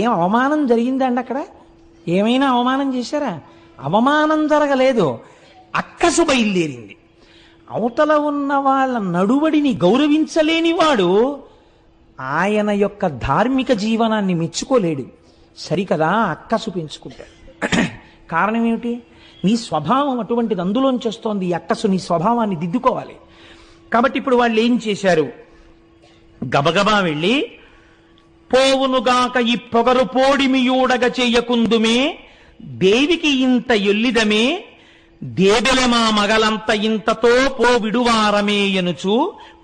ఏం అవమానం జరిగిందండి అక్కడ? ఏమైనా అవమానం చేశారా? అవమానం జరగలేదు. అక్కసు బయలుదేరింది. అవతల ఉన్న వాళ్ళ నడువడిని గౌరవించలేని వాడు ఆయన యొక్క ధార్మిక జీవనాన్ని మెచ్చుకోలేడు. సరికదా అక్కసు పెంచుకుంటాడు. కారణం ఏమిటి? నీ స్వభావం అటువంటిది, అందులోంచి వస్తోంది ఈ అక్కసు. నీ స్వభావాన్ని దిద్దుకోవాలి. కాబట్టి ఇప్పుడు వాళ్ళు ఏం చేశారు? గబగబా వెళ్ళి, పోవునుగాక ఈ పొగరు పోడిమియూడగ చెయ్యకుందుమే, దేవికి ఇంత ఎల్లిదమే, దేబెల మా మగలంత ఇంతతో పో విడువారమే ఎనుచు,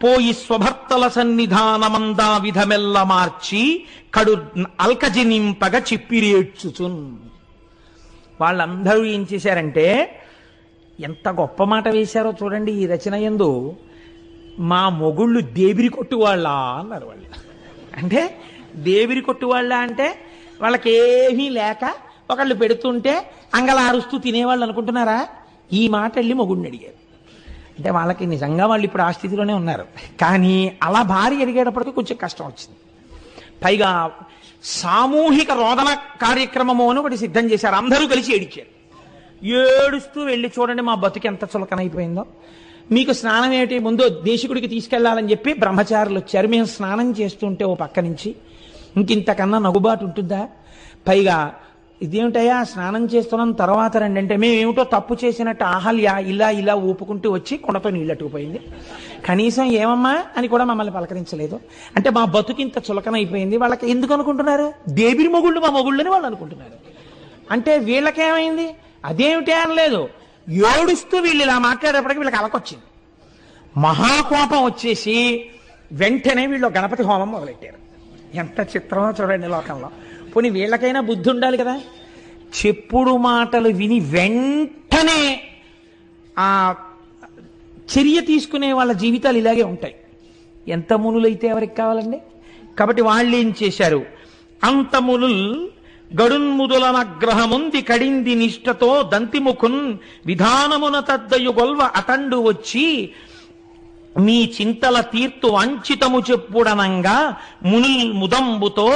పోయి స్వభర్తల సన్నిధానమందా విధమెల్ల మార్చి కడు అల్కజినింపగ చిప్పిరేడ్చుచున్. వాళ్ళందరూ ఏం చేశారంటే, ఎంత గొప్ప మాట వేశారో చూడండి ఈ రచన యందు. మా మొగుళ్ళు దేవిరి కొట్టువాళ్ళ అన్నారు వాళ్ళు. అంటే దేవిరి కొట్టువాళ్ళ అంటే వాళ్ళకేమీ లేక ఒకళ్ళు పెడుతుంటే అంగలారుస్తూ తినేవాళ్ళు అనుకుంటున్నారా? ఈ మాట వెళ్ళి మొగుడిని అడిగారు. అంటే వాళ్ళకి నిజంగా వాళ్ళు ఇప్పుడు ఆ స్థితిలోనే ఉన్నారు. కానీ అలా భార్య అడిగేటప్పటికీ కొంచెం కష్టం వచ్చింది. పైగా సామూహిక రోదన కార్యక్రమము అని ఒకటి సిద్ధం చేశారు. అందరూ కలిసి ఏడిచారు. ఏడుస్తూ వెళ్ళి, చూడండి మా బతుకు ఎంత చులకనైపోయిందో, మీకు స్నానం ఏమిటి, ముందు దేశికుడికి తీసుకెళ్లాలని చెప్పి బ్రహ్మచారులు వచ్చారు. మేము స్నానం చేస్తుంటే ఓ పక్క నుంచి ఇంకింతకన్నా నగుబాటు ఉంటుందా? పైగా ఇదేమిటయ్యా స్నానం చేస్తున్నాం తర్వాత రండి అంటే, మేమేమిటో తప్పు చేసినట్టు ఆహల్య ఇలా ఇలా ఊపుకుంటూ వచ్చి కుండతో నీళ్ళట్టుకుపోయింది. కనీసం ఏమమ్మా అని కూడా మమ్మల్ని పలకరించలేదు. అంటే మా బతుకింత చులకనైపోయింది. వాళ్ళకి ఎందుకు అనుకుంటున్నారు? దేవిరి మొగుళ్ళు మా మొగుళ్ళని వాళ్ళు అనుకుంటున్నారు. అంటే వీళ్ళకేమైంది? అదేమిటి అనలేదు. ఏడుస్తూ వీళ్ళు ఇలా మాట్లాడేప్పటికీ వీళ్ళకి అలకొచ్చింది. మహాకోపం వచ్చేసి వెంటనే వీళ్ళు గణపతి హోమం మొదలెట్టారు. ఎంత చిత్రమో చూడండి లోకంలో. పోనీ వీళ్ళకైనా బుద్ధి ఉండాలి కదా. చెప్పుడు మాటలు విని వెంటనే ఆ చర్య తీసుకునే వాళ్ళ జీవితాలు ఇలాగే ఉంటాయి. ఎంత మునులైతే ఎవరికి కావాలండి? కాబట్టి వాళ్ళు ఏం చేశారు? అంత మునుల్ గడున్ముదులనగ్రహముంది కడింది నిష్టతో దంతిముఖున్ విధానమున తద్దయు గొల్వ అతండు వచ్చి, మీ చింతల తీర్తు అంచితము చెప్పుడనంగా మునుల్ ముదంబుతో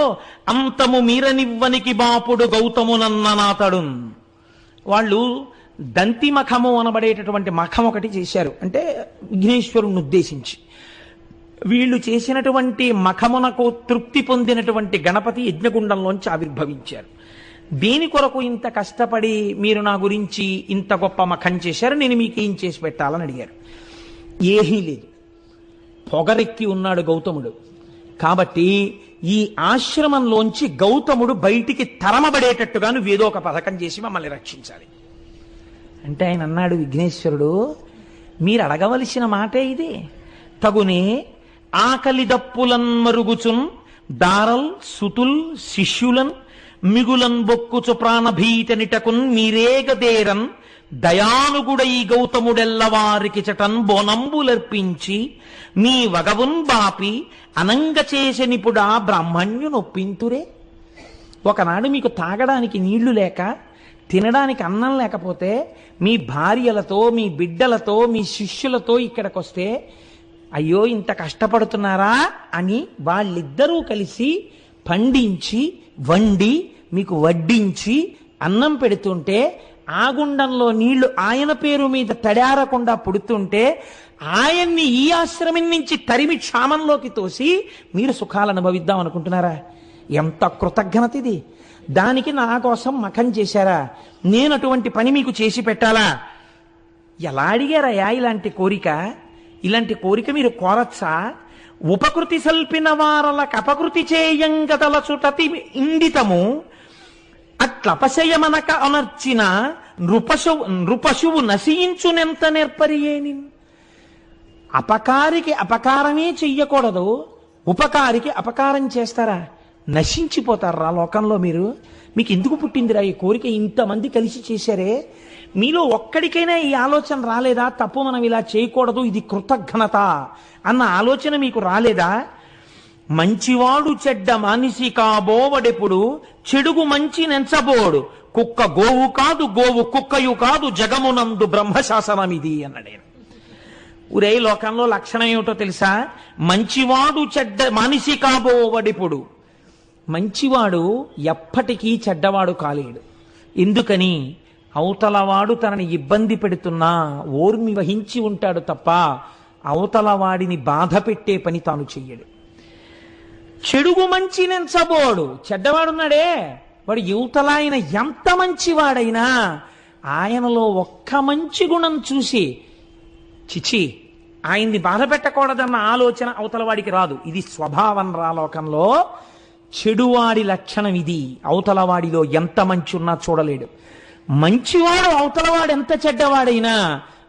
అంతము మీరనివ్వనికి బాపుడు గౌతమునన్ననాతడు. వాళ్ళు దంతి మఖము అనబడేటటువంటి మఖం ఒకటి చేశారు. అంటే విఘ్నేశ్వరుణ్ణి ఉద్దేశించి వీళ్ళు చేసినటువంటి మఖమునకు తృప్తి పొందినటువంటి గణపతి యజ్ఞగుండంలోంచి ఆవిర్భవించారు. దేని కొరకు ఇంత కష్టపడి మీరు నా గురించి ఇంత గొప్ప మఖం చేశారు, నేను మీకు ఏం చేసి పెట్టాలని అడిగారు. ఏమీ లేదు. పొగరెక్కి ఉన్నాడు గౌతముడు. కాబట్టి ఈ ఆశ్రమంలోంచి గౌతముడు బయటికి తరమబడేటట్టుగా నువ్వేదో ఒక పథకం చేసి మమ్మల్ని రక్షించాలి అంటే ఆయన అన్నాడు, విఘ్నేశ్వరుడు మీరు అడగవలసిన మాటే ఇది. తగునే ఆకలి దప్పులన్ మరుగుచున్ దారల్ సుతుల్ శిష్యులన్ మిగులన్ బొక్కుచు ప్రాణభీతనిటకున్ మీరేగదేరన్ దయానుగుడై గౌతముడెల్లవారికి చటన్ బోనంబులర్పించి మీ వగవున్ బాపి అనంగ చేసనిపుడా బ్రాహ్మణ్యునొప్పింతురే. ఒకనాడు మీకు తాగడానికి నీళ్లు లేక, తినడానికి అన్నం లేకపోతే మీ భార్యలతో, మీ బిడ్డలతో, మీ శిష్యులతో ఇక్కడికొస్తే అయ్యో ఇంత కష్టపడుతున్నారా అని వాళ్ళిద్దరూ కలిసి పండించి వండి మీకు వడ్డించి అన్నం పెడుతుంటే, ఆ గుండంలో నీళ్లు ఆయన పేరు మీద తడారకుండా పుడుతుంటే ఆయన్ని ఈ ఆశ్రమం నుంచి తరిమి క్షామంలోకి తోసి మీరు సుఖాలు అనుభవిద్దాం అనుకుంటున్నారా? ఎంత కృతజ్ఞత ఇది! దానికి నా కోసం మఖం చేశారా? నేను అటువంటి పని మీకు చేసి పెట్టాలా? ఎలా అడిగారయ్యా ఇలాంటి కోరిక? ఇలాంటి కోరిక మీరు కోరచ్చా? ఉపకృతి సల్పిన వారలకు అపకృతి చేయంగదలచుటతి ఇండితము అట్లపశయమనక అనర్చిన నృపశువు నశించునెంత నేర్పరియేని. అపకారికి అపకారమే చెయ్యకూడదు, ఉపకారికి అపకారం చేస్తారా? నశించిపోతారా లోకంలో మీరు? మీకు ఎందుకు పుట్టిందిరా ఈ కోరిక? ఇంతమంది కలిసి చేశారే, మీలో ఒక్కడికైనా ఈ ఆలోచన రాలేదా? తప్పు మనం ఇలా చేయకూడదు, ఇది కృతజ్ఞత అన్న ఆలోచన మీకు రాలేదా? మంచివాడు చెడ్డ మనిషి కాబోవడెప్పుడు చెడుగు మంచి నెంచబోడు, కుక్క గోవు కాదు గోవు కుక్కయు కాదు జగమునందు బ్రహ్మశాసనం ఇది అన్నాడు. ఊరే లోకంలో లక్షణం ఏమిటో తెలుసా? మంచివాడు చెడ్డ మనిషి కాబోవడిప్పుడు మంచివాడు ఎప్పటికీ చెడ్డవాడు కాలేడు. ఎందుకని? అవతలవాడు తనని ఇబ్బంది పెడుతున్నా ఓర్మి వహించి ఉంటాడు తప్ప అవతలవాడిని బాధ పెట్టే పని తాను చెయ్యడు. చెడుగు మంచి నెంచబోడు. చెడ్డవాడున్నాడే వాడు యువతల ఆయన ఎంత మంచివాడైనా ఆయనలో ఒక్క మంచి గుణం చూసి చిచి ఆయన్ని బాధ పెట్టకూడదన్న ఆలోచన అవతలవాడికి రాదు. ఇది స్వభావం రా లోకంలో. చెడువాడి లక్షణం ఇది. అవతలవాడిలో ఎంత మంచి ఉన్నా చూడలేడు. మంచివాడు అవతలవాడు ఎంత చెడ్డవాడైనా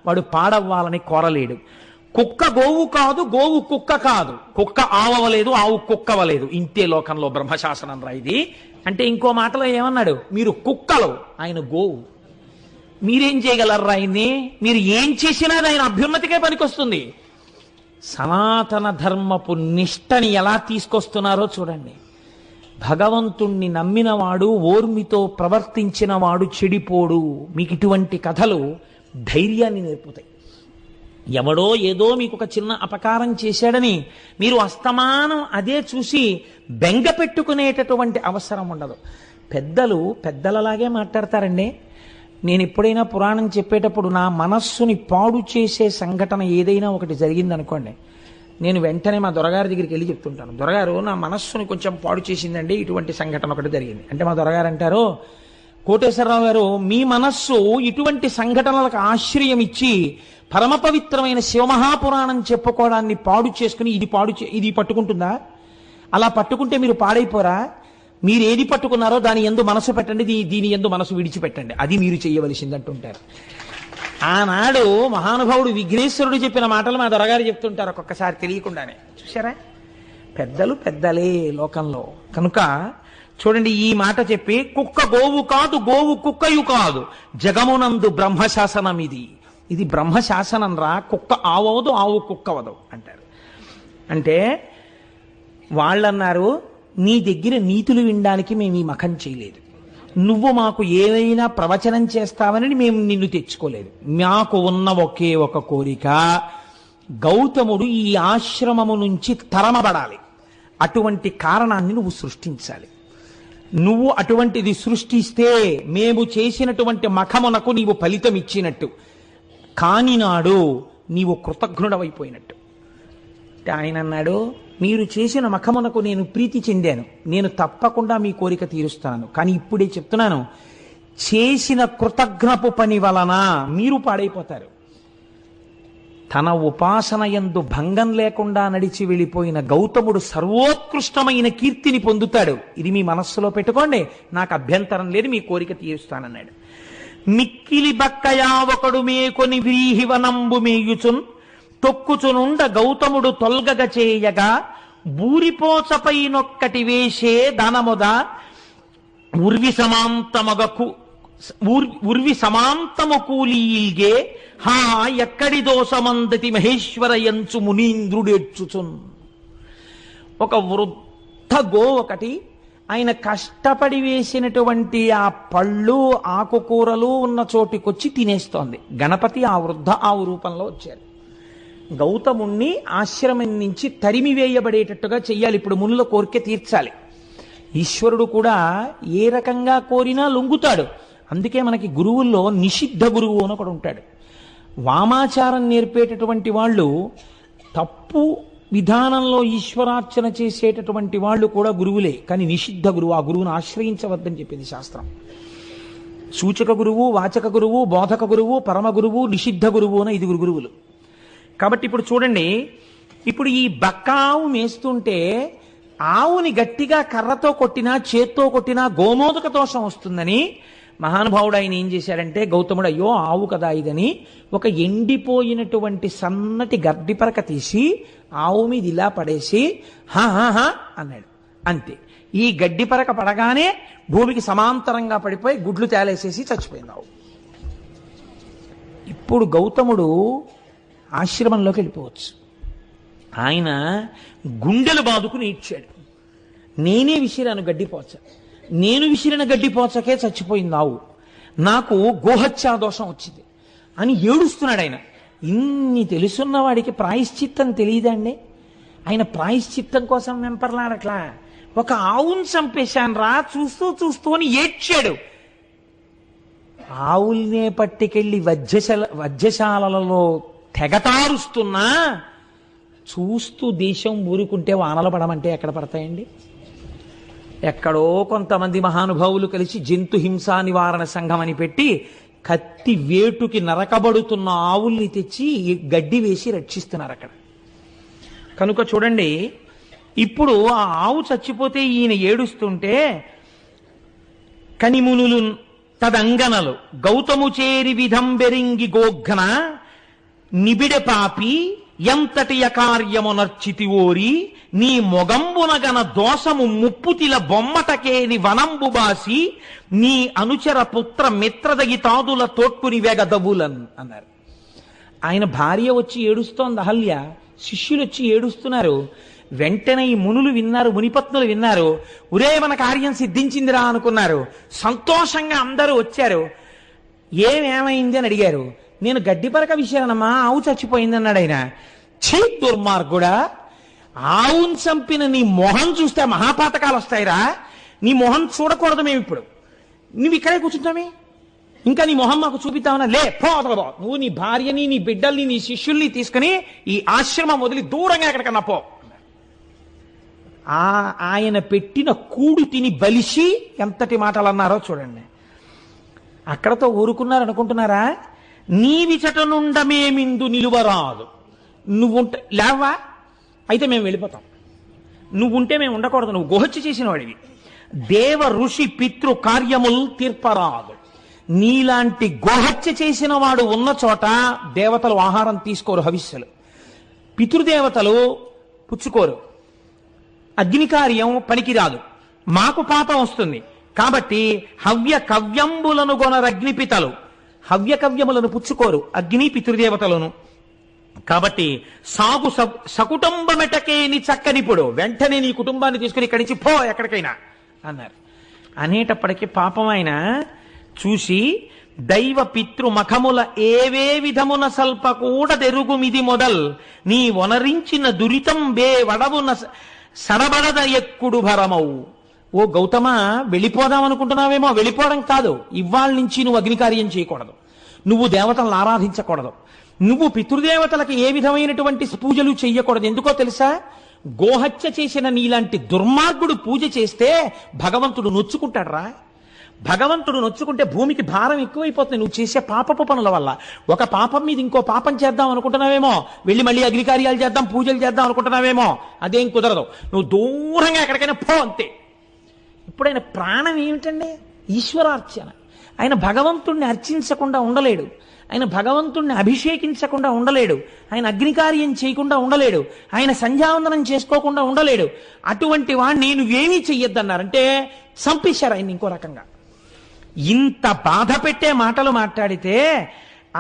వాడు పాడవ్వాలని కోరలేడు. కుక్క గోవు కాదు, గోవు కుక్క కాదు. కుక్క ఆవలేదు, ఆవు కుక్కవలేదు. ఇంతే లోకంలో బ్రహ్మశాసనం రా ఇది. అంటే ఇంకో మాటలో ఏమన్నాడు? మీరు కుక్కలు, ఆయన గోవు. మీరేం చేయగలరు ఆయన్ని? మీరు ఏం చేసినా ఆయన అభ్యున్నతికే పనికొస్తుంది. సనాతన ధర్మపు నిష్టని ఎలా తీసుకొస్తున్నారో చూడండి. భగవంతుణ్ణి నమ్మినవాడు, ఓర్మితో ప్రవర్తించిన వాడు చెడిపోడు. మీకు ఇటువంటి కథలు ధైర్యాన్ని నేర్పుతాయి. ఎవడో ఏదో మీకు ఒక చిన్న అపకారం చేశాడని మీరు అస్తమానం అదే చూసి బెంగ పెట్టుకునేటటువంటి అవసరం ఉండదు. పెద్దలు పెద్దలలాగే మాట్లాడతారండి. నేను ఎప్పుడైనా పురాణం చెప్పేటప్పుడు నా మనస్సుని పాడు చేసే సంఘటన ఏదైనా ఒకటి జరిగిందనుకోండి, నేను వెంటనే మా దొరగారి దగ్గరికి వెళ్ళి చెప్తుంటాను, దొరగారు నా మనస్సుని కొంచెం పాడు చేసిందండి, ఇటువంటి సంఘటన ఒకటి జరిగింది అంటే మా దొరగారు అంటారు, కోటేశ్వరరావు గారు మీ మనస్సు ఇటువంటి సంఘటనలకు ఆశ్రయం ఇచ్చి పరమ పవిత్రమైన శివమహాపురాణం చెప్పుకోవడాన్ని పాడు చేసుకుని ఇది పట్టుకుంటుందా? అలా పట్టుకుంటే మీరు పాడైపోరా? మీరు ఏది పట్టుకున్నారో దాని యందు మనసు పెట్టండి, దీని యందు మనసు విడిచిపెట్టండి, అది మీరు చెయ్యవలసిందంటుంటారు. ఆనాడు మహానుభావుడు విఘ్నేశ్వరుడు చెప్పిన మాటలు మా దొరగారు చెప్తుంటారు ఒక్కొక్కసారి తెలియకుండానే. చూసారా, పెద్దలు పెద్దలే లోకంలో. కనుక చూడండి, ఈ మాట చెప్పి కుక్క గోవు కాదు, గోవు కుక్కయు కాదు, జగమునందు బ్రహ్మశాసనం ఇది బ్రహ్మశాసనం రా. కుక్క ఆవదు, ఆవు కుక్కవదు అంటారు. అంటే వాళ్ళన్నారు, నీ దగ్గర నీతులు వినడానికి మేము ఈ మఖం చేయలేదు, నువ్వు మాకు ఏదైనా ప్రవచనం చేస్తావని మేము నిన్ను తెచ్చుకోలేదు. మాకు ఉన్న ఒకే ఒక కోరిక, గౌతముడు ఈ ఆశ్రమము నుంచి తరమబడాలి. అటువంటి కారణాన్ని నువ్వు సృష్టించాలి. నువ్వు అటువంటిది సృష్టిస్తే మేము చేసినటువంటి మఖమునకు నీవు ఫలితం ఇచ్చినట్టు, కాని నాడు నీవు కృతజ్ఞుడవైపోయినట్టు. ఆయన అన్నాడు, మీరు చేసిన మఖమునకు నేను ప్రీతి చెందాను, నేను తప్పకుండా మీ కోరిక తీరుస్తాను. కానీ ఇప్పుడే చెప్తున్నాను, చేసిన కృతజ్ఞపు పని వలన మీరు పాడైపోతారు. తన ఉపాసన యందు భంగం లేకుండా నడిచి వెళ్ళిపోయిన గౌతముడు సర్వోత్కృష్టమైన కీర్తిని పొందుతాడు. ఇది మీ మనస్సులో పెట్టుకోండి, నాకు అభ్యంతరం లేదు, మీ కోరిక తీరుస్తానన్నాడు. మిక్కిలి బక్కయా ఒకడు మేకొని వ్రీహివనంబు మేయుచున్ తొక్కుచునుండ గౌతముడు తొల్గగ చేయగా బూరిపోచపై నొక్కటి వేసే దానముద ఉర్వి సమాంతము కూలీల్గే హా ఎక్కడి దోషమందతి మహేశ్వర యంచు మునీంద్రుడేర్చుచున్. ఒక వృద్ధ గో ఒకటి ఆయన కష్టపడి వేసినటువంటి ఆ పళ్ళు ఆకుకూరలు ఉన్న చోటికొచ్చి తినేస్తోంది. గణపతి ఆ వృద్ధ ఆవు రూపంలో వచ్చారు. గౌతముణ్ణి ఆశ్రమం నుంచి తరిమి వేయబడేటట్టుగా చెయ్యాలి. ఇప్పుడు మునుల కోరిక తీర్చాలి. ఈశ్వరుడు కూడా ఏ రకంగా కోరినా లొంగుతాడు. అందుకే మనకి గురువుల్లో నిషిద్ధ గురువు అని ఒకడు ఉంటాడు. వామాచారం నేర్పేటటువంటి వాళ్ళు, తప్పు విధానంలో ఈశ్వరార్చన చేసేటటువంటి వాళ్ళు కూడా గురువులే, కానీ నిషిద్ధ గురువు. ఆ గురువును ఆశ్రయించవద్దని చెప్పింది శాస్త్రం. సూచక గురువు, వాచక గురువు, బోధక గురువు, పరమ గురువు, నిషిద్ధ గురువు అని 5 గురువులు. కాబట్టి ఇప్పుడు చూడండి, ఇప్పుడు ఈ బక్కావు మేస్తుంటే ఆవుని గట్టిగా కర్రతో కొట్టినా చేత్తో కొట్టినా గోమోదక దోషం వస్తుందని మహానుభావుడు ఆయన ఏం చేశాడంటే, గౌతముడు అయ్యో ఆవు కదా ఇదని ఒక ఎండిపోయినటువంటి సన్నటి గడ్డిపరక తీసి ఆవు మీద ఇలా పడేసి హా అన్నాడు. అంతే. ఈ గడ్డిపరక పడగానే భూమికి సమాంతరంగా పడిపోయి గుడ్లు తేలేసేసి చచ్చిపోయింది ఆవు. ఇప్పుడు గౌతముడు ఆశ్రమంలోకి వెళ్ళిపోవచ్చు. ఆయన గుండెలు బాదుకుని ఇచ్చాడు, నేనే విసిరాను గడ్డిపోచ, నేను విసిరిన గడ్డిపోచకే చచ్చిపోయింది ఆవు, నాకు గోహత్యా దోషం వచ్చింది అని ఏడుస్తున్నాడు ఆయన. ఇన్ని తెలుసున్న వాడికి ప్రాయశ్చిత్తం తెలియదండి. ఆయన ప్రాయశ్చిత్తం కోసం వెంపర్లాడట్లా. ఒక ఆవును చంపేశాను రా, చూస్తూ చూస్తూ అని ఏడ్చాడు. ఆవుల్నే పట్టుకెళ్ళి వధ్యశాలలో తెగతారుస్తున్నా చూస్తూ దేశం ఊరుకుంటే వానలు పడమంటే ఎక్కడ పడతాయండి? ఎక్కడో కొంతమంది మహానుభావులు కలిసి జంతు హింసా నివారణ సంఘం అని పెట్టి కత్తి వేటుకి నరకబడుతున్న ఆవుల్ని తెచ్చి గడ్డి వేసి రక్షిస్తున్నారు అక్కడ. కనుక చూడండి, ఇప్పుడు ఆ ఆవు చచ్చిపోతే ఈయన ఏడుస్తుంటే కనిమునులు తదంగనలు గౌతము చేరి విధం బెరింగి గోఘ్న నిబిడె పాపి ఎంతటి అకార్యమునర్చితి ఓరి నీ మొగంబునగన దోషము ముప్పుతిల బొమ్మటకేని వనంబు బాసి నీ అనుచర పుత్ర మిత్రదగి తాదుల తోట్పుని వెగదవులన్ అన్నారు. ఆయన భార్య వచ్చి ఏడుస్తోంది అహల్య, శిష్యులు వచ్చి ఏడుస్తున్నారు. వెంటనే ఈ మునులు విన్నారు, మునిపత్నులు విన్నారు. ఒరే మన కార్యం సిద్ధించిందిరా అనుకున్నారు. సంతోషంగా అందరూ వచ్చారు. ఏమైంది అని అడిగారు. నేను గడ్డిపరక విషయానమ్మా, ఆవు చచ్చిపోయింది అన్నాడు ఆయన. ఛీ దుర్మార్గుడా, ఆవును చంపిన నీ మొహం చూస్తే మహాపాతకాలు వస్తాయిరా. నీ మొహం చూడకూడదు మేము ఇప్పుడు. నువ్వు ఇక్కడే కూర్చుంటామే, ఇంకా నీ మొహం మాకు చూపిద్దామన్నా? లే పోదలబో, నువ్వు నీ భార్యని నీ బిడ్డల్ని నీ శిష్యుల్ని తీసుకుని ఈ ఆశ్రమం వదిలి దూరంగా ఎక్కడికన్నా పో. ఆయన పెట్టిన కూడు తిని బలిసి ఎంతటి మాటలు అన్నారో చూడండి. అక్కడతో ఊరుకున్నారు అనుకుంటున్నారా? నీవిచట నుండమేమిందు నిలువరాదు. నువ్వుంటే లేవా, అయితే మేము వెళ్ళిపోతాం. నువ్వుంటే మేము ఉండకూడదు, నువ్వు గోహత్య చేసిన వాడివి. దేవ ఋషి పితృ కార్యములు తీర్పరాదు. నీలాంటి గోహత్య చేసిన వాడు ఉన్న చోట దేవతలు ఆహారం తీసుకోరు, హవిస్సులు. పితృదేవతలు పుచ్చుకోరు. అగ్ని కార్యం పనికిరాదు, మాకు పాపం వస్తుంది. కాబట్టి హవ్య కవ్యంబులను గొనరగ్నిపితలు, హవ్య కవ్యములను పుచ్చుకోరు అగ్ని పితృదేవతలను. కాబట్టి సాగు సకుటుంబమెటకేని చక్కనిప్పుడు, వెంటనే నీ కుటుంబాన్ని తీసుకుని ఇక్కడి నుంచి పో ఎక్కడికైనా అన్నారు. అనేటప్పటికీ పాపం ఆయన చూసి దైవ పితృ మఖముల ఏవే విధమున సల్ప కూడా తెరుగుమిది మొదల్ నీ వనరించిన దురితం బే వడవున సడబడద ఎక్కుడు భరమవు. ఓ గౌతమ, వెళ్ళిపోదాం అనుకుంటున్నావేమో. వెళ్ళిపోవడం కాదు, ఇవాళ నుంచి నువ్వు అగ్నికార్యం చేయకూడదు, నువ్వు దేవతలను ఆరాధించకూడదు, నువ్వు పితృదేవతలకు ఏ విధమైనటువంటి పూజలు చెయ్యకూడదు. ఎందుకో తెలుసా? గోహత్య చేసిన నీలాంటి దుర్మార్గుడు పూజ చేస్తే భగవంతుడు నొచ్చుకుంటాడు రా. భగవంతుడు నొచ్చుకుంటే భూమికి భారం ఎక్కువైపోతుంది నువ్వు చేసే పాపపు పనుల వల్ల. ఒక పాపం మీద ఇంకో పాపం చేద్దాం అనుకుంటున్నావేమో, వెళ్ళి మళ్ళీ అగ్నికార్యాలు చేద్దాం పూజలు చేద్దాం అనుకుంటున్నావేమో, అదేం కుదరదు. నువ్వు దూరంగా ఎక్కడికైనా పో అంతే. ఇప్పుడు ఆయన ప్రాణం ఏమిటండి? ఈశ్వరార్చన. ఆయన భగవంతుణ్ణి అర్చించకుండా ఉండలేడు, ఆయన భగవంతుణ్ణి అభిషేకించకుండా ఉండలేడు, ఆయన అగ్నికార్యం చేయకుండా ఉండలేడు, ఆయన సంధ్యావందనం చేసుకోకుండా ఉండలేడు. అటువంటి వాడిని నువ్వేమీ చెయ్యొద్దన్నారంటే చంపేశారు ఆయన ఇంకో రకంగా. ఇంత బాధ పెట్టే మాటలు మాట్లాడితే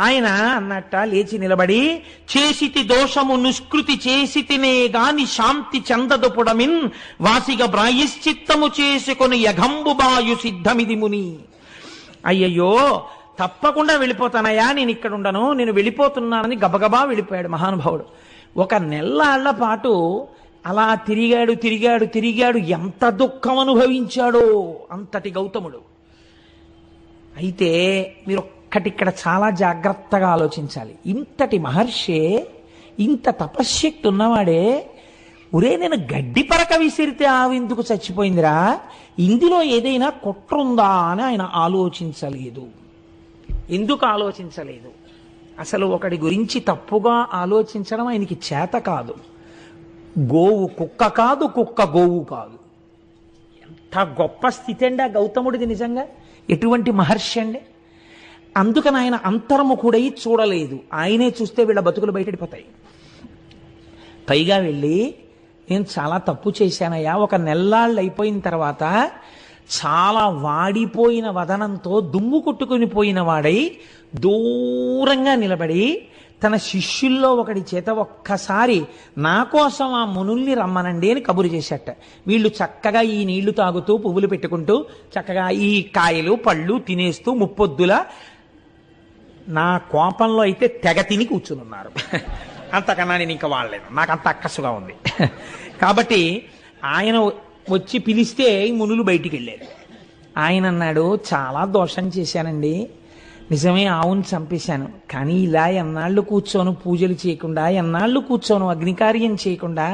ఆయన అన్నట్ట లేచి నిలబడి, చేసితి దోషము నిష్కృతి చేసితినే గాని శాంతి చందదుపుడమిన్ వాసిగ ప్రాయశ్చిత్తము చేసుకొని యఘంబుబాయు సిద్ధమిది ముని. అయ్యయ్యో, తప్పకుండా వెళ్ళిపోతానయ్యా, నేను ఇక్కడ ఉండను, నేను వెళ్ళిపోతున్నానని గబగబా వెళ్ళిపోయాడు మహానుభావుడు. 1 నెల్లాళ్ల పాటు అలా తిరిగాడు తిరిగాడు తిరిగాడు. ఎంత దుఃఖం అనుభవించాడో అంతటి గౌతముడు. అయితే మీరు ఒక్కటి ఇక్కడ చాలా జాగ్రత్తగా ఆలోచించాలి. ఇంతటి మహర్షే, ఇంత తపశ్శక్తి ఉన్నవాడే, ఒరే నేను గడ్డి పరక విసిరితే ఆవెందుకు చచ్చిపోయిందిరా, ఇందులో ఏదైనా కుట్రుందా అని ఆయన ఆలోచించలేదు. ఎందుకు ఆలోచించలేదు? అసలు ఒకడి గురించి తప్పుగా ఆలోచించడం ఆయనకి చేత కాదు. గోవు కుక్క కాదు, కుక్క గోవు కాదు. ఎంత గొప్ప స్థితి అండి ఆ గౌతముడిది నిజంగా. ఎటువంటి మహర్షి అండి. అందుకని ఆయన అంతర్ముఖుడై చూడలేదు. ఆయనే చూస్తే వీళ్ళ బతుకులు బయటడిపోతాయి. పైగా వెళ్ళి, నేను చాలా తప్పు చేశానయ్యా, 1 నెల్లాళ్ళు అయిపోయిన తర్వాత చాలా వాడిపోయిన వదనంతో దుమ్ము కొట్టుకుని పోయిన వాడై దూరంగా నిలబడి తన శిష్యుల్లో ఒకడి చేత ఒక్కసారి నా కోసం ఆ మునుల్ని రమ్మనండి అని కబురు చేశాట. వీళ్ళు చక్కగా ఈ నీళ్లు తాగుతూ పువ్వులు పెట్టుకుంటూ చక్కగా ఈ కాయలు పళ్ళు తినేస్తూ ముప్పొద్దుల నా కోపంలో అయితే తెగ తిని కూర్చుని ఉన్నారు. అంతకన్నా నేను ఇంకా వాడలేదు, నాకు అంత అక్కసుగా ఉంది. కాబట్టి ఆయన వచ్చి పిలిస్తే ఈ మునులు బయటికి వెళ్ళారు. ఆయన అన్నాడు, చాలా దోషం చేశానండి, నిజమే, ఆవును చంపేశాను, కానీ ఇలా ఎన్నాళ్ళు కూర్చోను పూజలు చేయకుండా, ఎన్నాళ్ళు కూర్చోను అగ్నికార్యం చేయకుండా,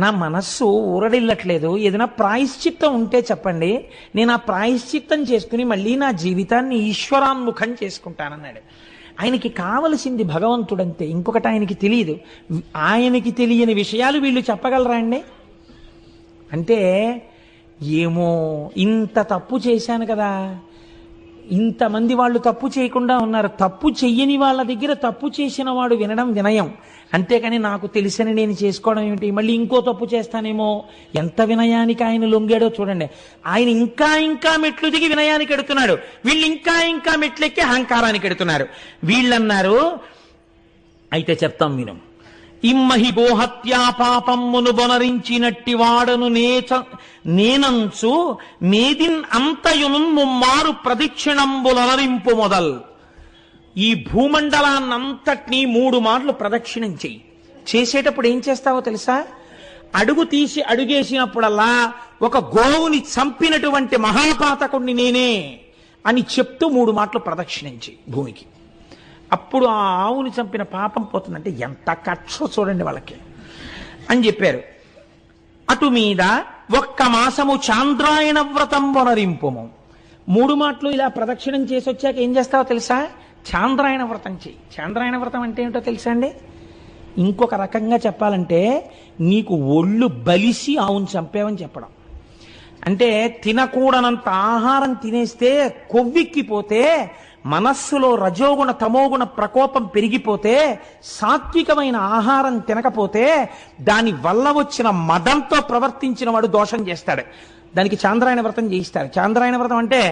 నా మనస్సు ఊరడిల్లట్లేదు. ఏదైనా ప్రాయశ్చిత్తం ఉంటే చెప్పండి, నేను ఆ ప్రాయశ్చిత్తం చేసుకుని మళ్ళీ నా జీవితాన్ని ఈశ్వరాన్ముఖం చేసుకుంటానన్నాడు. ఆయనకి కావలసింది భగవంతుడంతే, ఇంకొకటి ఆయనకి తెలియదు. ఆయనకి తెలియని విషయాలు వీళ్ళు చెప్పగలరా అండి? అంటే ఏమో ఇంత తప్పు చేశాను కదా, ఇంతమంది వాళ్ళు తప్పు చేయకుండా ఉన్నారు, తప్పు చెయ్యని వాళ్ళ దగ్గర తప్పు చేసిన వాడు వినడం వినయం, అంతేకాని నాకు తెలిసని నేను చేసుకోవడం ఏమిటి, మళ్ళీ ఇంకో తప్పు చేస్తానేమో. ఎంత వినయానికి ఆయన లొంగాడో చూడండి. ఆయన ఇంకా ఇంకా మెట్లు దిగి వినయానికి ఎడుతున్నాడు, వీళ్ళు ఇంకా ఇంకా మెట్లెక్కి అహంకారానికి ఎడుతున్నారు. వీళ్ళన్నారు, అయితే చెప్తాం విను, ఇమ్మహి గోహత్యా పాపమ్మును బొనరించినట్టి వాడను నేనంచు మేదిన్ అంతయును ముమ్మారు ప్రదక్షిణంబులనరింపు మొదల్. ఈ భూమండలాన్నంతటినీ 3 మార్లు ప్రదక్షిణం చెయ్యి. చేసేటప్పుడు ఏం చేస్తావో తెలుసా? అడుగు తీసి అడుగేసినప్పుడల్లా ఒక గోవుని చంపినటువంటి మహాపాతకుణ్ణి నేనే అని చెప్తూ 3 మార్లు ప్రదక్షిణం చెయ్యి భూమికి. అప్పుడు ఆ ఆవుని చంపిన పాపం పోతుందంటే ఎంత కక్ష చూడండి వాళ్ళకి అని చెప్పారు. అటు మీద 1 మాసము చాంద్రాయణ వ్రతం వనరింపుము. 3 మాటలు ఇలా ప్రదక్షిణం చేసి వచ్చాక ఏం చేస్తావో తెలుసా? చాంద్రాయణ వ్రతం చెయ్యి. చాంద్రాయణ వ్రతం అంటే ఏమిటో తెలుసా అండి? ఇంకొక రకంగా చెప్పాలంటే నీకు ఒళ్ళు బలిసి ఆవును చంపావని చెప్పడం. అంటే తినకూడనంత ఆహారం తినేస్తే కొవ్వెక్కిపోతే, మనస్సులో రజోగుణ తమోగుణ ప్రకోపం పెరిగిపోతే, సాత్వికమైన ఆహారం తినకపోతే దాని వల్ల వచ్చిన మదంతో ప్రవర్తించిన వాడు దోషం చేస్తాడు. దానికి చాంద్రాయణ వ్రతం చేయిస్తారు. చాంద్రాయణ వ్రతం అంటే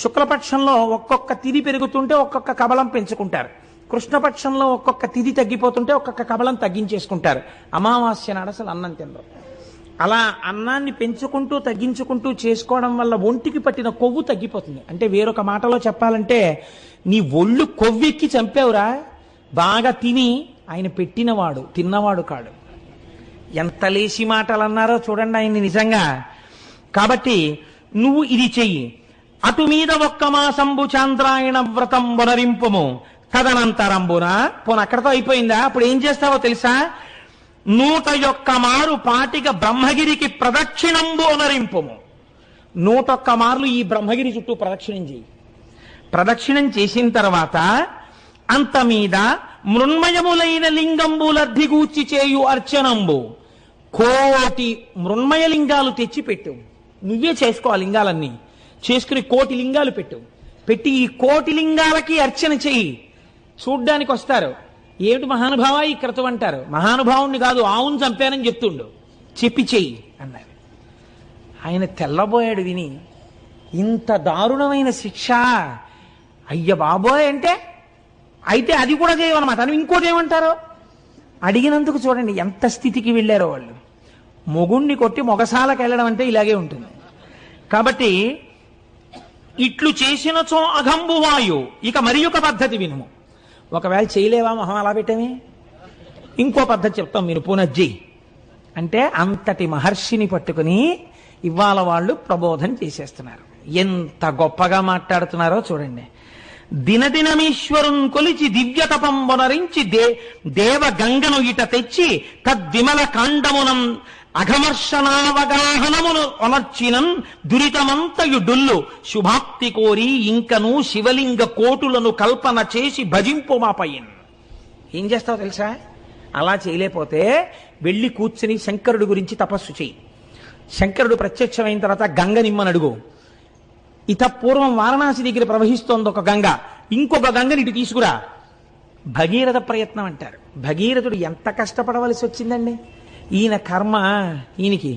శుక్లపక్షంలో ఒక్కొక్క తిథి పెరుగుతుంటే ఒక్కొక్క కబలం పెంచుకుంటారు, కృష్ణపక్షంలో ఒక్కొక్క తిథి తగ్గిపోతుంటే ఒక్కొక్క కబలం తగ్గించేసుకుంటారు. అమావాస్య నాడు అసలు అన్నం తినరు. అలా అన్నాన్ని పెంచుకుంటూ తగ్గించుకుంటూ చేసుకోవడం వల్ల ఒంటికి పట్టిన కొవ్వు తగ్గిపోతుంది. అంటే వేరొక మాటలో చెప్పాలంటే నీ ఒళ్ళు కొవ్వెక్కి చంపావురా, బాగా తిని ఆయన పెట్టినవాడు తిన్నవాడు కాడు. ఎంత లేసి మాటలు అన్నారో చూడండి ఆయన్ని నిజంగా. కాబట్టి నువ్వు ఇది చెయ్యి. అటు మీద 1 మాసంబు చాంద్రాయణ వ్రతం వనరింపుము. తదనంతరంబున పోను అక్కడతో అయిపోయిందా? అప్పుడు ఏం చేస్తావో తెలుసా? 101 మారు పాటిక బ్రహ్మగిరికి ప్రదక్షిణంబు అనరింపుము. 101 మార్లు ఈ బ్రహ్మగిరి చుట్టూ ప్రదక్షిణం చేయి. ప్రదక్షిణం చేసిన తర్వాత అంత మీద మృన్మయములైన లింగంబులర్ధిగూర్చి చేయు అర్చనంబు. 1,000,000 మృన్మయ లింగాలు తెచ్చిపెట్టు. నువ్వే చేసుకో ఆ లింగాలన్నీ. చేసుకుని 1,000,000 లింగాలు పెట్టి ఈ 1,000,000 లింగాలకి అర్చన చెయ్యి. చూడ్డానికి వస్తారు, ఏమిటి మహానుభావ ఈ క్రతువు అంటారు. మహానుభావుణ్ణి కాదు, ఆవును చంపానని చెప్తుండు, చెప్పి చెయ్యి అన్నారు. ఆయన తెల్లబోయాడు విని, ఇంత దారుణమైన శిక్ష, అయ్య బాబోయ్ అంటే అయితే అది కూడా చేయమన్నమాట. అని ఇంకోటి ఏమంటారో అడిగినందుకు చూడండి ఎంత స్థితికి వెళ్ళారో వాళ్ళు. మొగుణ్ణి కొట్టి మొగసాలకు వెళ్ళడం అంటే ఇలాగే ఉంటుంది. కాబట్టి ఇట్లు చేసినచో అఘంబువాయు. ఇక మరి ఒక పద్ధతి వినుము. ఒకవేళ చేయలేవా మొహం అలా పెట్టమే, ఇంకో పద్ధతి చెప్తాం మీరు పునజ్జి. అంటే అంతటి మహర్షిని పట్టుకుని ఇవాళ వాళ్ళు ప్రబోధం చేసేస్తున్నారు. ఎంత గొప్పగా మాట్లాడుతున్నారో చూడండి. దినదినమీశ్వరున్ కొలిచి దివ్య తపం వనరించి దేవ గంగను ఇట తెచ్చి తద్విమల కాండమునం అఘమర్షణావగాహనమును అనర్చినం దురితమంతయు డొల్లు శుభాప్తి కోరి ఇంకను శివలింగ కోటులను కల్పన చేసి భజింపు మాపయ్యన్. ఏం చేస్తావు తెలుసా? అలా చేయలేకపోతే వెళ్ళి కూర్చుని శంకరుడి గురించి తపస్సు చేయి. శంకరుడు ప్రత్యక్షమైన తర్వాత గంగ నిమ్మని అడుగు. ఇత పూర్వం వారణాసి దగ్గర ప్రవహిస్తోంది ఒక గంగ, ఇంకొక గంగని ఇటు తీసుకురా. భగీరథ ప్రయత్నం అంటారు. భగీరథుడు ఎంత కష్టపడవలసి వచ్చిందండి. ఈయన కర్మ ఈయనకి.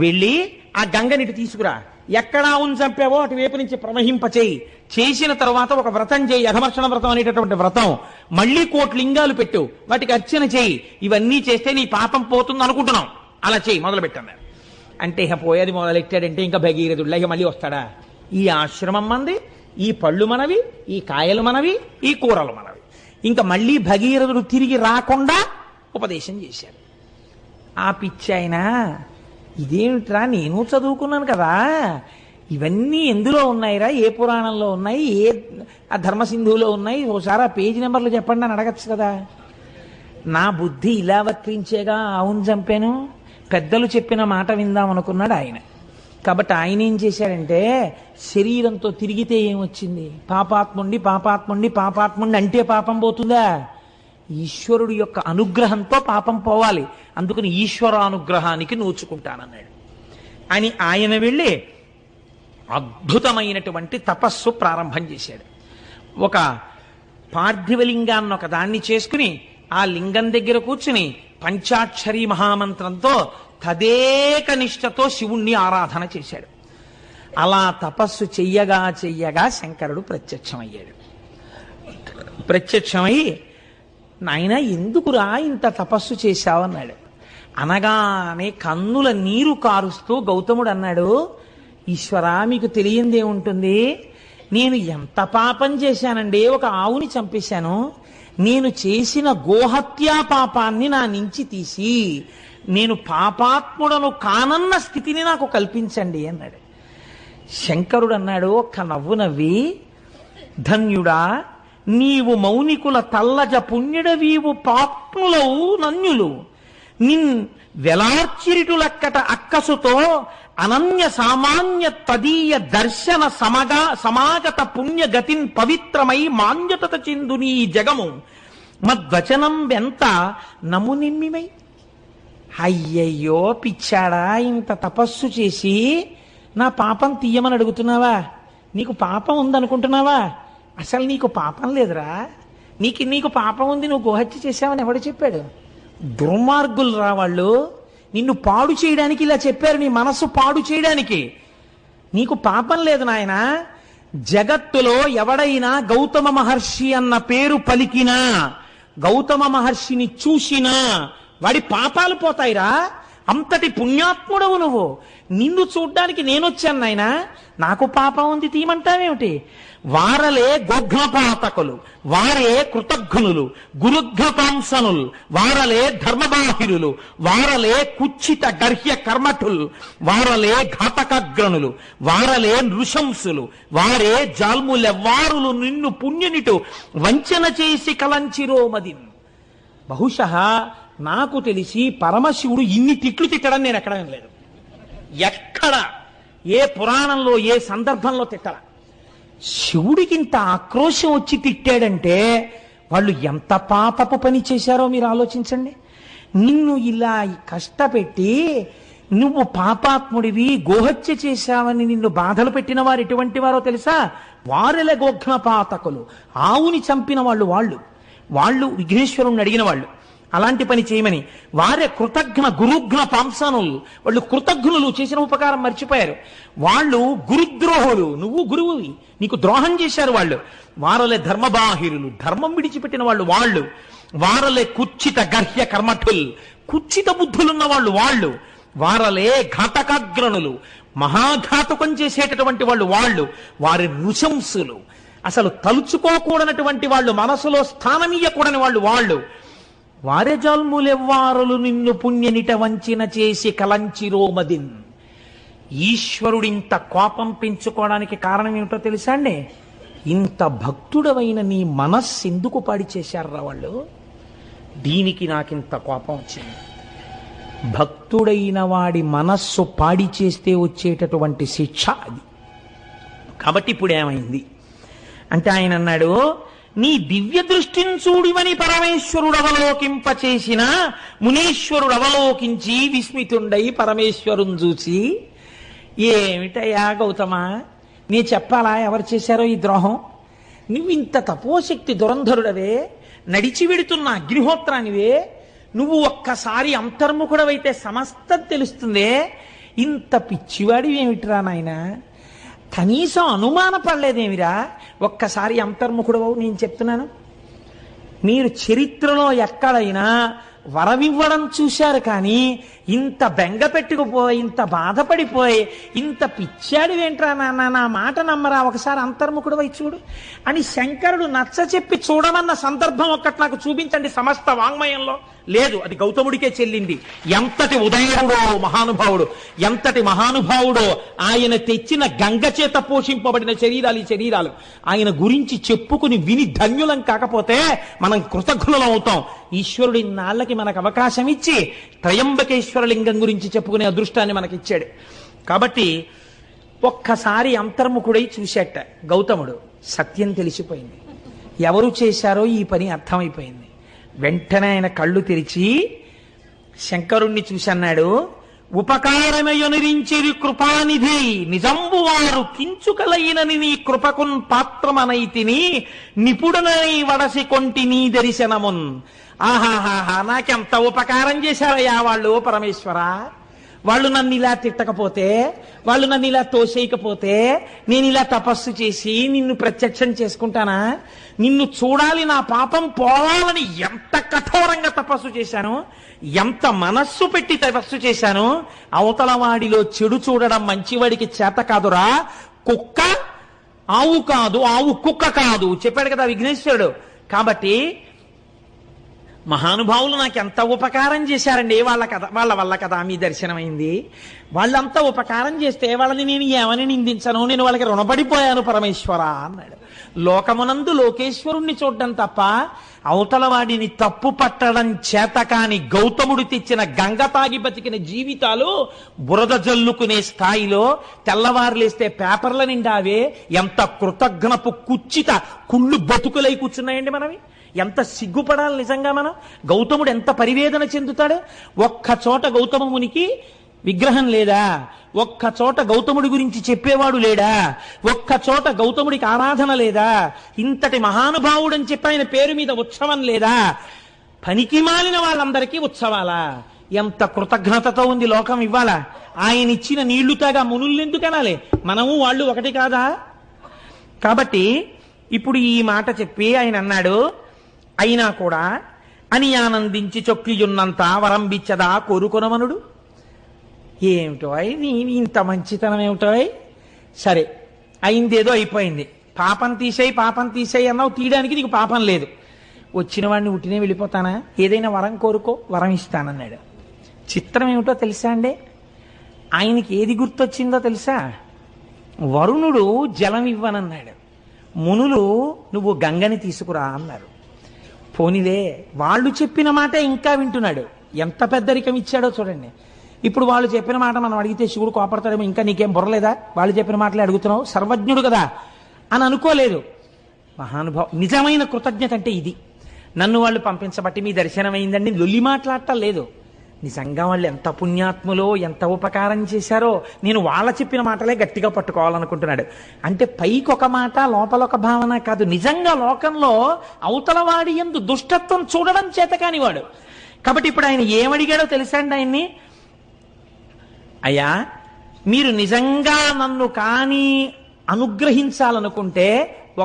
వెళ్ళి ఆ గంగని ఇటు తీసుకురా, ఎక్కడా చంపావో అటువైపు నుంచి ప్రవహింపచేయి. చేసిన తర్వాత ఒక వ్రతం చేయి, అఘమర్షణ వ్రతం అనేటటువంటి వ్రతం. మళ్ళీ 1,000,000 లింగాలు పెట్టు, వాటికి అర్చన చేయి. ఇవన్నీ చేస్తే నీ పాపం పోతుంది అనుకుంటున్నాం, అలా చేయి, మొదలు పెట్టన్నారు. అంటే ఇక పోయేది మొదలెట్టాడంటే ఇంకా భగీరథుడిలా ఇక మళ్ళీ వస్తాడా? ఈ ఆశ్రమం మంది, ఈ పళ్ళు మనవి, ఈ కాయలు మనవి, ఈ కూరలు మనవి. ఇంకా మళ్ళీ భగీరథుడు తిరిగి రాకుండా ఉపదేశం చేశాడు. ఆ పిచ్చి ఆయన ఇదేమిట్రా, నేను చదువుకున్నాను కదా, ఇవన్నీ ఎందులో ఉన్నాయిరా, ఏ పురాణంలో ఉన్నాయి, ఏ ఆ ధర్మసింధువులో ఉన్నాయి, ఓసారి ఆ పేజీ నెంబర్లు చెప్పండి అని అడగచ్చు కదా. నా బుద్ధి ఇలా వక్రించేగా అవును చంపాను, పెద్దలు చెప్పిన మాట విందాం అనుకున్నాడు ఆయన. కాబట్టి ఆయన ఏం చేశాడంటే, శరీరంతో తిరిగితే ఏమొచ్చింది, పాపాత్ముండి పాపాత్ముండి పాపాత్ముండి అంటే పాపం పోతుందా? ఈశ్వరుడు యొక్క అనుగ్రహంతో పాపం పోవాలి, అందుకని ఈశ్వరానుగ్రహానికి నోచుకుంటానన్నాడు అని ఆయన వెళ్ళి అద్భుతమైనటువంటి తపస్సు ప్రారంభం చేశాడు. ఒక పార్థివలింగాన్ని ఒక దాన్ని చేసుకుని ఆ లింగం దగ్గర కూర్చుని పంచాక్షరీ మహామంత్రంతో తదేక నిష్ఠతో శివుణ్ణి ఆరాధన చేశాడు. అలా తపస్సు చెయ్యగా చెయ్యగా శంకరుడు ప్రత్యక్షమయ్యాడు. ప్రత్యక్షమై, నాయన ఎందుకురా ఇంత తపస్సు చేశావన్నాడు. అనగానే కన్నుల నీరు కారుస్తూ గౌతముడు అన్నాడు, ఈశ్వరా, మీకు తెలియందేముంటుంది, నేను ఎంత పాపం చేశానండి, ఒక ఆవుని చంపేశాను, నేను చేసిన గోహత్యా పాపాన్ని నా నుంచి తీసి నేను పాపాత్ముడను కానన్న స్థితిని నాకు కల్పించండి అన్నాడు. శంకరుడు అన్నాడు ఒక్క నవ్వు నవ్వి, ధన్యుడా, నీవు మౌనికుల తల్లజ పుణ్యుడవీవు పాప్నులవు నన్యులు, నిన్ వెలార్చిరిటులక్కట అక్కసుతో అనన్య సామాన్య తదీయ దర్శన సమాగత పుణ్యగతిన్ పవిత్రమై మాన్యతత చెందు నీ జగము మద్వచనం వెంత నమునిమ్మిమై. అయ్యయ్యో పిచ్చాడా, ఇంత తపస్సు చేసి నా పాపం తీయమని అడుగుతున్నావా? నీకు పాపం ఉందనుకుంటున్నావా? అసలు నీకు పాపం లేదురా, నీకు పాపం ఉంది, నువ్వు గోహత్య చేశావని ఎవడు చెప్పాడు? దుర్మార్గులు రా వాళ్ళు, నిన్ను పాడు చేయడానికి ఇలా చెప్పారు, నీ మనస్సు పాడు చేయడానికి. నీకు పాపం లేదు నాయన. జగత్తులో ఎవడైనా గౌతమ మహర్షి అన్న పేరు పలికినా, గౌతమ మహర్షిని చూసినా వాడి పాపాలు పోతాయిరా. అంతటి పుణ్యాత్ముడవు నువ్వు. నిన్ను చూడ్డానికి నేనొచ్చాను నాయనా, నాకు పాపం ఉంది తీయమంటావేమిటి? వారలే గోఘ్నపాతకులు, వారే కృతఘ్నులు, గురుఘ్నకాంసనులు, వారలే ధర్మబాహిరులు, వారలే కుచ్చిత గర్హ్య కర్మఠులు, వారలే ఘాతకగ్రణులు, వారలే నృశంసులు, వారే జాల్ములెవ్వారులు నిన్ను పుణ్యునిటు వంచన చేసి కలంచిరోమదిన్. బహుశః నాకు తెలిసి పరమశివుడు ఇన్ని తిట్లు తిట్టడం నేను ఎక్కడ వినలేదు. ఎక్కడ ఏ పురాణంలో ఏ సందర్భంలో తిట్టల. శివుడికింత ఆక్రోశం వచ్చి తిట్టాడంటే వాళ్ళు ఎంత పాపపు పని చేశారో మీరు ఆలోచించండి. నిన్ను ఇలా కష్టపెట్టి నువ్వు పాపాత్ముడివి, గోహత్య చేశావని నిన్ను బాధలు పెట్టిన వారు ఎటువంటి వారో తెలుసా? వారెల గోఘ్నపాతకులు, ఆవుని చంపిన వాళ్ళు విఘ్నేశ్వరుణ్ణి అడిగిన వాళ్ళు, అలాంటి పని చేయమని. వారే కృతజ్ఞ గురుఘ్న పాంసనులు, వాళ్ళు కృతజ్ఞులు, చేసిన ఉపకారం మర్చిపోయారు. వాళ్ళు గురుద్రోహులు, నువ్వు గురువువి, నీకు ద్రోహం చేశారు వాళ్ళు. వారలే ధర్మబాహిరులు, ధర్మం విడిచిపెట్టిన వాళ్ళు. వారలే కుచ్చిత గర్హ్య కర్మఠుల్, కుచ్చిత బుద్ధులున్న వాళ్ళు. వారలే ఘాతకాగ్రణులు, మహాఘాతకం చేసేటటువంటి వాళ్ళు. వారి నృశంసులు, అసలు తలుచుకోకూడనటువంటి వాళ్ళు, మనసులో స్థానమీయకూడని వాళ్ళు. వారే జల్ములెవ్వారులు నిన్ను పుణ్యనిట వంచిన చేసి కలంచిరోమదిన్. ఈశ్వరుడింత కోపం పెంచుకోవడానికి కారణం ఏమిటో తెలుసా అండి? ఇంత భక్తుడవైన నీ మనస్సు ఎందుకు పాడి చేశారా వాళ్ళు? దీనికి నాకింత కోపం వచ్చింది. భక్తుడైన వాడి మనస్సు పాడి చేస్తే వచ్చేటటువంటి శిక్ష అది. కాబట్టి ఇప్పుడు ఏమైంది అంటే ఆయన అన్నాడు, నీ దివ్య దృష్టిని చూడివని పరమేశ్వరుడు అవలోకింపచేసిన మునీశ్వరుడు అవలోకించి విస్మితుండై పరమేశ్వరుని చూసి, ఏమిటయ్యా గౌతమ, నీ చెప్పాలా ఎవరు చేశారో ఈ ద్రోహం? నువ్వు ఇంత తపోశక్తి దురంధరుడవే, నడిచి వెడుతున్న అగ్నిహోత్రానివే, నువ్వు ఒక్కసారి అంతర్ముఖుడవైతే సమస్తం తెలుస్తుందే, ఇంత పిచ్చివాడివి ఏమిటిరా నాయన? కనీసం అనుమానపడలేదేమిరా? ఒక్కసారి అంతర్ముఖుడవు. నేను చెప్తున్నాను, మీరు చరిత్రలో ఎక్కడైనా వరమివ్వడం చూశారు, కానీ ఇంత బెంగ పెట్టుకుపోయి, ఇంత బాధపడిపోయి, ఇంత పిచ్చాడివేంట్రా నాన్న, నా మాట నమ్మరా, ఒకసారి అంతర్ముఖుడు చూడు అని శంకరుడు నచ్చ చెప్పి చూడమన్న సందర్భం ఒక్కటి నాకు చూపించండి సమస్త వాంగ్మయంలో. లేదు, అది గౌతముడికే చెల్లింది. ఎంతటి ఉదయుడో మహానుభావుడు, ఎంతటి మహానుభావుడో! ఆయన తెచ్చిన గంగ చేత పోషింపబడిన శరీరాలు ఈ శరీరాలు. ఆయన గురించి చెప్పుకుని విని ధన్యులం కాకపోతే మనం కృతజ్ఞులం అవుతాం. ఈశ్వరుడు ఇన్నాళ్ళకి మనకు అవకాశం ఇచ్చి త్రయంబకేశ్వర లింగం గురించి చెప్పుకునే అదృష్టాన్ని మనకిచ్చాడు. కాబట్టి ఒక్కసారి అంతర్ముఖుడై చూశాట గౌతముడు. సత్యం తెలిసిపోయింది, ఎవరు చేశారో ఈ పని అర్థమైపోయింది. వెంటనే ఆయన కళ్ళు తెరిచి శంకరుణ్ణి చూసన్నాడు, ఉపకారమయొనిరించిరి కృపానిధి నిజంబు వారు కించుకలైనని నీ కృపకున్ పాత్రమనైతిని నిపుణునై వడసి కొంటి నీ దర్శనమున్. ఆహాహాహా, నాకెంత ఉపకారం చేశారయ్యా వాళ్ళు పరమేశ్వర. వాళ్ళు నన్ను ఇలా తిట్టకపోతే, వాళ్ళు నన్ను ఇలా తోసేయకపోతే, నేను ఇలా తపస్సు చేసి నిన్ను ప్రత్యక్షం చేసుకుంటానా? నిన్ను చూడాలి, నా పాపం పోవాలని ఎంత కఠోరంగా తపస్సు చేశాను, ఎంత మనస్సు పెట్టి తపస్సు చేశాను. అవతల వాడిలో చెడు చూడడం మంచివాడికి చేత కాదురా. కుక్క ఆవు కాదు, ఆవు కుక్క కాదు చెప్పాడు కదా విఘ్నేశ్వరుడు. కాబట్టి మహానుభావులు నాకు ఎంత ఉపకారం చేశారండి, వాళ్ళ వల్ల కదా మీ దర్శనమైంది. వాళ్ళంతా ఉపకారం చేస్తే వాళ్ళని నేను ఏమని నిందించను, నేను వాళ్ళకి రుణపడిపోయాను పరమేశ్వర అన్నాడు. లోకమునందు లోకేశ్వరుణ్ణి చూడడం తప్ప అవతల వాడిని తప్పు పట్టడం చేత కాని గౌతముడు తెచ్చిన గంగ తాగి బతికిన జీవితాలు బురద జల్లుకునే స్థాయిలో తెల్లవారులేస్తే పేపర్ల నిండావే. ఎంత కృతజ్ఞపు కుచ్చిత కుళ్ళు బతుకులై కూర్చున్నాయండి మనవి. ఎంత సిగ్గుపడాలి నిజంగా మనం. గౌతముడు ఎంత పరివేదన చెందుతాడు. ఒక్క చోట గౌతమ మునికి విగ్రహం లేదా? ఒక్క చోట గౌతముడి గురించి చెప్పేవాడు లేడా? ఒక్క చోట గౌతముడికి ఆరాధన లేదా? ఇంతటి మహానుభావుడని చెప్పి ఆయన పేరు మీద ఉత్సవం లేదా? పనికి మాలిన వాళ్ళందరికీ ఉత్సవాలా? ఎంత కృతజ్ఞతతో ఉంది లోకం ఇవ్వాల. ఆయన ఇచ్చిన నీళ్లు తాగా మునుల్లెందుకు అనాలి? మనము వాళ్ళు ఒకటి కాదా? కాబట్టి ఇప్పుడు ఈ మాట చెప్పి ఆయన అన్నాడు, అయినా కూడా అని ఆనందించి చొక్కియున్నంత వరంబిచ్చదా కోరుకొనమనుడు. ఏమిటో నీ ఇంత మంచితనం ఏమిటో. సరే అయిందేదో అయిపోయింది, పాపం తీసేయి అన్నావు, తీయడానికి నీకు పాపం లేదు. వచ్చిన వాడిని ఉట్టినే వెళ్ళిపోతానా? ఏదైనా వరం కోరుకో, వరం ఇస్తానన్నాడు. చిత్రం ఏమిటో తెలుసా అండి, ఆయనకి ఏది గుర్తొచ్చిందో తెలుసా? వరుణుడు జలం ఇవ్వనన్నాడు, మునులు నువ్వు గంగని తీసుకురా అన్నారు. పోనిలే, వాళ్ళు చెప్పిన మాట ఇంకా వింటున్నాడు. ఎంత పెద్దరికం ఇచ్చాడో చూడండి. ఇప్పుడు వాళ్ళు చెప్పిన మాట మనం అడిగితే శివుడు కోపడతాడేమో, ఇంకా నీకేం బుర్రలేదా, వాళ్ళు చెప్పిన మాటలే అడుగుతున్నావు, సర్వజ్ఞుడు కదా అని అనుకోలేదు. మహానుభావం. నిజమైన కృతజ్ఞత అంటే ఇది. నన్ను వాళ్ళు పంపించబట్టి మీ దర్శనమైందండి లొల్లి మాట్లాడటం లేదు. నిజంగా వాళ్ళు ఎంత పుణ్యాత్ములో, ఎంత ఉపకారం చేశారో నేను వాళ్ళ చెప్పిన మాటలే గట్టిగా పట్టుకోవాలనుకుంటున్నాడు. అంటే పైకి ఒక మాట, లోపల ఒక భావన కాదు. నిజంగా లోకంలో అవతల వాడి యందు దుష్టత్వం చూడడం చేత కానివాడు. కాబట్టి ఇప్పుడు ఆయన ఏమడిగాడో తెలుసా అండి ఆయన్ని? అయ్యా, మీరు నిజంగా నన్ను కానీ అనుగ్రహించాలనుకుంటే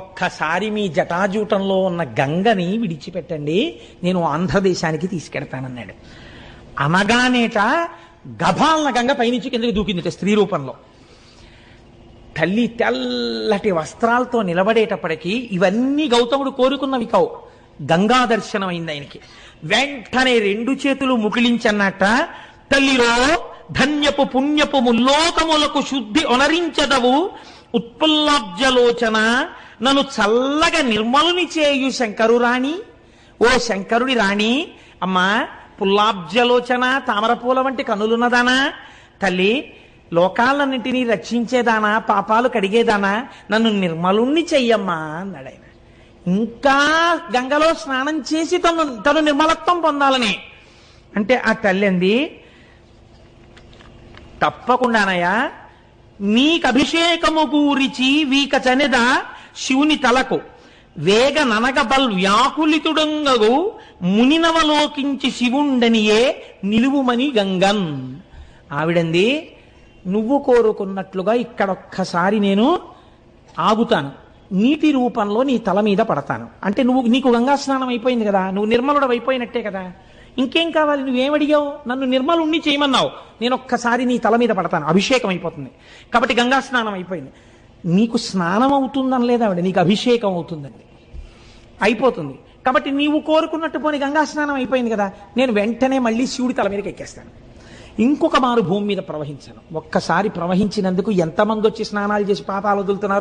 ఒక్కసారి మీ జటాజూటంలో ఉన్న గంగని విడిచిపెట్టండి, నేను ఆంధ్రదేశానికి తీసుకెడతానన్నాడు. అనగానేట గభాలన గంగ పైనుంచి కిందకి దూకిందిట స్త్రీ రూపంలో. తల్లి తెల్లటి వస్త్రాలతో నిలబడేటప్పటికీ ఇవన్నీ గౌతముడు కోరుకున్నవి కావు. గంగా దర్శనం అయింది ఆయనకి. వెంటనే రెండు చేతులు ముకిలించన్నట్ట, తల్లిరో ధన్యపు పుణ్యపు ముల్లోకములకు శుద్ధి ఒనరించదవు ఉత్పుల్లాబ్జలోచన నన్ను చల్లగా నిర్మలుని చేయు శంకరు రాణి. ఓ శంకరుడి రాణి, అమ్మా పుల్లాబ్జలోచన, తామరపూల వంటి కనులున్నదానా, తల్లి లోకాలన్నింటినీ రక్షించేదానా, పాపాలు కడిగేదానా, నన్ను నిర్మలుణ్ణి చెయ్యమ్మా అన్నాడు ఆయన. ఇంకా గంగలో స్నానం చేసి తను నిర్మలత్వం పొందాలని అంటే ఆ తల్లి అంది, తప్పకుండానయ్యా, నీకు అభిషేకము గూరిచి వీక చనెద శివుని తలకు వేగ ననగబల్ వ్యాకులితుడంగగు మునినవలోకించి శివుండనియే నిలువుమని గంగన్. ఆవిడంది, నువ్వు కోరుకున్నట్లుగా ఇక్కడొక్కసారి నేను ఆగుతాను, నీటి రూపంలో నీ తల మీద పడతాను. అంటే నీకు గంగా స్నానం అయిపోయింది కదా, నువ్వు నిర్మలుడు అయిపోయినట్టే కదా, ఇంకేం కావాలి? నువ్వేమడిగావు? నన్ను నిర్మలుణ్ణి చేయమన్నావు, నేను ఒక్కసారి నీ తల మీద పడతాను, అభిషేకం అయిపోతుంది. కాబట్టి గంగా స్నానం నీకు స్నానం అవుతుందని లేదా ఆవిడ, నీకు అభిషేకం అవుతుందండి, అయిపోతుంది. కాబట్టి నీవు కోరుకున్నట్టు పోని గంగా స్నానం అయిపోయింది కదా, నేను వెంటనే మళ్ళీ శివుడి తల మీదకి ఎక్కేస్తాను, ఇంకొక మారు భూమి మీద ప్రవహించను. ఒక్కసారి ప్రవహించినందుకు ఎంతమంది వచ్చి స్నానాలు చేసి పాపాలు వదులుతున్నారో